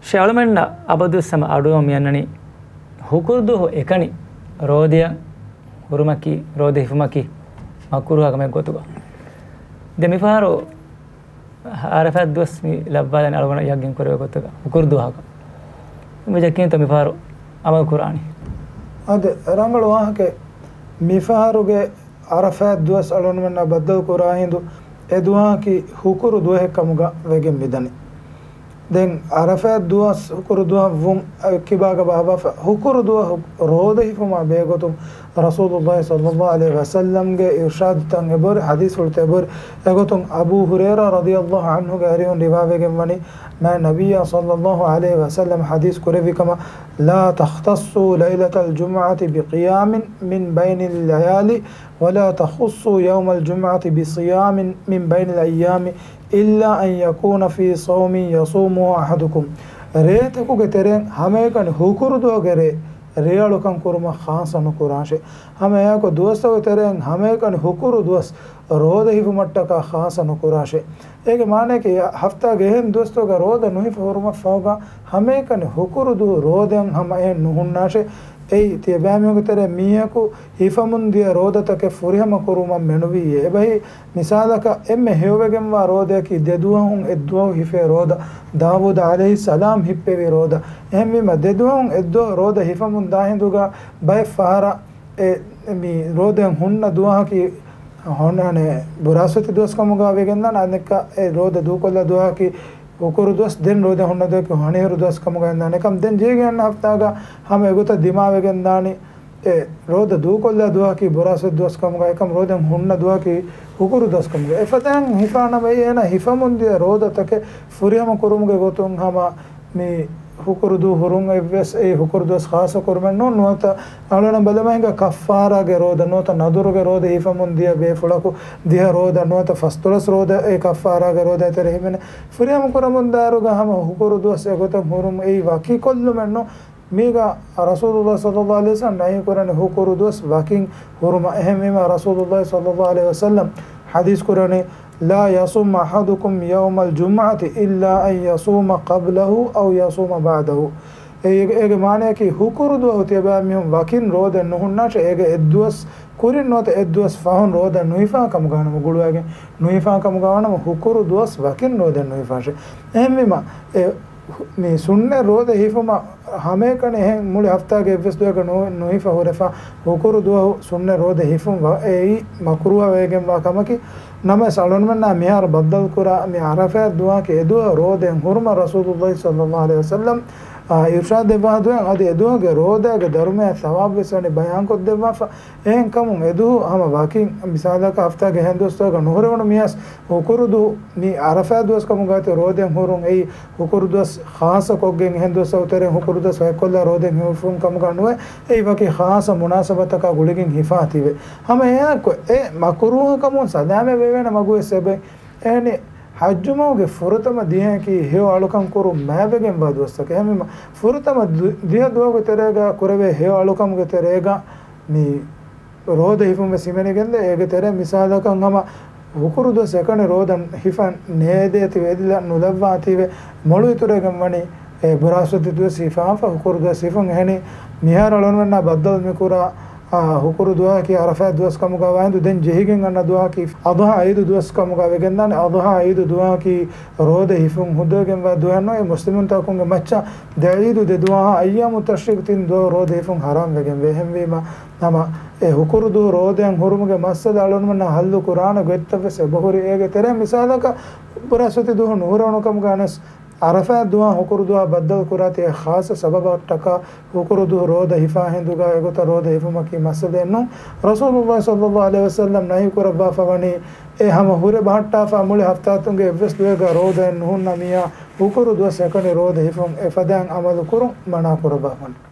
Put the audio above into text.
ශාලමෙන්න අබදුස්සම අඩුවම යන්නනි හුකුරුදු එකනි රෝදය හුරුමකි රෝද හිෆුමකි මකුරුහකම ගොතුගා දෙමිපාරෝ ආරෆත් දුස් මි ලබ්බාලන අලගන යග්ගෙන් කරව ගොතුගා හුකුරුදුහක මෙජකින් තමිපාරෝ අමල් කුරානි අද රංගල වාහකේ මිෆාරුගේ අරෆත් දුස් අලොනමන්න බද්දල් කුරාහින්දු එදුවාකි හුකුරුදු එකමුගා වෙගෙන් මිදනි දැන් අරෆත් දුස් හුකුරුදුහ වුම් කිබාග බාබා හුකුරුදුහ රෝද හිෆුමා බේගොතුම් රසූලුල්ලාහි සල්ලල්ලාහු අලයිහි වසල්ලම් ගේ ඉර්ෂාද් තන් එබර හදීස් වලට එබර එගොතුම් අබූ හුරේරා රදියල්ලාහු අන්හු ගේ අරියුන් රිවාවෙගෙන් වනි මා නබිය සල්ලල්ලාහු අලයිහි වසල්ලම් හදීස් කුරවිකම ලා තඛතස්සු ලෛලතල් ජුම්අති බිකියාමින් මින් බයිනිල් ලයාලි වලා තඛුස්සු යෞමල් ජුම්අති බිසියාමින් මින් බයිනිල් අයියාමි ඉල්ලා අන් යකූන ෆී සෞමින් යසූමුහු අහදුකුම් රේතකුගේ තෙරෙන් හැමකන හුකුරුදුව කරේ රියලුකම් කුරුම ખાસන කුරාෂේ හැමයක දොස්තව තෙරෙන් හැමකන හුකුරුදුවස් රෝද හිෆු මට්ටක ખાસන කුරාෂේ ඒක මානේ කි හෆ්තා ගෙහෙන් දොස්තෝග රෝද නොහිෆ හුරුම ෆෝගා හැමකන හුකුරුදු රෝදෙන් හැම නුහුන්නාෂේ ei tie bෑමියෝගේ තර මීයකු හිෆමුන්දිය රෝදතක ෆුරිහම කුරුම මෙනුවියේ එබැයි මිසාලක එම්මෙ හේවගෙන් වා රෝදයකි දෙදුවහුන් එද්දුව හිෆේ රෝද දාවුද අලයිහි සලාම් හිප්පෙවි රෝද එහෙම්ම දෙදුවහුන් එද්දුව රෝද හිෆමුන් දාහින්දුගා බයි ෆාරා මි රෝදෙන් හුන්න දුවහකි හොන්නනේ බුරාසති දොස්කමුගා වෙගෙන් නා අනෙක ඒ රෝද දුකොල්ල දුවහකි උකුරු දොස් දෙන් රෝද හොන්න දෙක හණේරු දොස් කම ගන්න එකම් දෙන් ජේ ගන්න හෆ්තාගා හැම එගොත දිමාවෙගෙන් දානි ඒ රෝද දුකොල්ල දුවකි බොරාසෙ දොස් කම ගා එකම් රෝදෙන් හොන්න දුවකි උකුරු දොස් කම ගා එෆතන් හිෆාන වෙයි එන හිෆමුන්දිය රෝදතක ෆුරියම කුරුමුගේ ගොතුන් හැම මේ හුකුරුදු හුරුන් එවස් ඒ හුකුරුදස් ખાસ කුරුමෙන් නොත අලන බලමෙන්ග කෆාරාගේ රෝද නොත නදුරුගේ රෝද හිෆමුන්දිය බේෆුලකු දිහ රෝද නොත ෆස්තුලස් රෝද ඒ කෆාරාගේ රෝද ඇතර හිමෙන ෆුරියම කුරුමුන් දාරුගා හැම හුකුරුදස් එගොත හුරුම් ඒ වකි කොල්ලුමෙන් නො මේගා රසූලුල්ලාහ් සල්ලල්ලාහු අලයිහි වසල්ලම් නයි කුරානේ හුකුරුදස් වකින් හුරුම එහෙමම රසූලුල්ලාහ් සල්ලල්ලාහු අලයිහි වසල්ලම් හදීස් කුරානේ لا يصوم أحدكم يوم الجمعة إلا أن يصوم قبله أو يصوم بعده ඒක මානේ කි හුකුරුදු හොතියබා මියම් වකින් රෝද නොහුන්නාට ඒක එද්දුවස් කුරින් නොත එද්දුවස් ෆහන් රෝද නොයිෆා කම ගන්නම ගුළුවගේ නොයිෆා කම ගන්නම හුකුරුදුවස් වකින් රෝද නොයිෆාෂ එහෙමම මේ සුන්නේ රෝද හිෆම හැමකන එහෙන් මුල හෆ්තාගේ එවස් දුවක නොයිෆා හොරෆා හුකුරුදු සුන්නේ රෝද හිෆම ඒ මක්රුව වේගෙන් වා කමකි නම සලොන්මන්නා මිහාර බද්දල් කුරා මි අරෆා දුවා කේ දුව රෝදෙන් හුරුම රසූලුල්ලාහි සල්ලල්ලාහු අලයිහි වසල්ලම් ඉර්ෂාද් දෙබහදුන් අද එදුවගේ රෝදගේ ධර්මයේ සවාබ් වෙසනේ බයන් කොත් දෙවෆ එහෙන් කමුන් එදු හම වකින් මිසාලක හෆ්තාගේ හන්දොස්තෝග නොහරවන මියස් හුකුරුදු මි අරෆා දුවස් කමු ගාතේ රෝදෙන් හුරුන් ඒ හුකුරුදුස් ખાસ කොග්ගෙන් හන්දොස්තෝතරේ හුකුරුදුස් වයිකොල්ල රෝදෙන් හුරුම් කමු ගන්නුවේ ඒ වකි ખાસ මුනාසබතක ගුලිකින් හිෆාතිවේ හම එයක ඒ මකුරුහ කමුන් සදාමේ වෙවෙන මගුවේ සෙබේ එනේ හජ්ජුමෝගේ ෆුරතම දිහකි හේව අලුකම් කරු මෑබෙගෙන් බදවස්සක හැම ෆුරතම දිහ දුවගේ තරේගා කුරවේ හේව අලුකම්ගේ තරේගා මේ රෝද හිෆුම සිමෙනගෙන්ද ඒගේ තරේ මිසාලකම් හම හුකුරුද සකන රෝදන් හිෆන් නේදේති වේදිලා නුලබ්වාතිවේ මොළු ඉතුරගෙන් වනි ඒ බුරාසති දුව සිෆාෆ හුකුරුද සිෆුන් එහෙනි නිහාර අලොන්වන්න බද්දල් මිකුරා හුකුරු දුවා කි අරෆා දුවස් කමුගා වයින්දු දෙන් ජෙහිගෙන් අන්න දුවා කි අදහා ඊදු දුවස් කමුගා වෙගෙන්දානේ අදහා ඊදු දුවා කි රෝද හිෆුන් හුදගෙන් වා දුවනෝ ඒ මුස්ලිමුන් තකුන්ගේ මච්චා දঈදු දෙ දුවා අයියාමු තශ්රික් තින් දුව රෝද හිෆුන් හරාම් වෙගෙන් වෙහෙම් වීම නම ඒ හුකුරු දු රෝදෙන් හුරුමුගේ මස්සද අලොන්මන හල්ලු කුරාන ගෙත්තවස බහුරි ඒගේ තරේ මිසාලක පුරසති දුහ නූරණු කමුගානස් අරෆා දුවා හුකුරු දුවා බද්දල් කුරාතේ ખાસ සබබට්ටක හුකුරු දු රෝද හිෆා හින්දුගා එගොත රෝද හිෆුමකි මස්සදෙන්නු රසූලුල්ලාහ් සල්ලල්ලාහු අලයිහි වසල්ලම් නහි කුරබා ෆවනි ඒ හැම හුරේ බහට්ටා ෆමුලි හෆ්තා තුන්ගේ එවස් දුවේගා රෝදෙන් නුන් නමියා හුකුරු දුවා සකනේ රෝද හිෆුම් එෆදන් අමල් කුරු මනා කුරබා ෆන්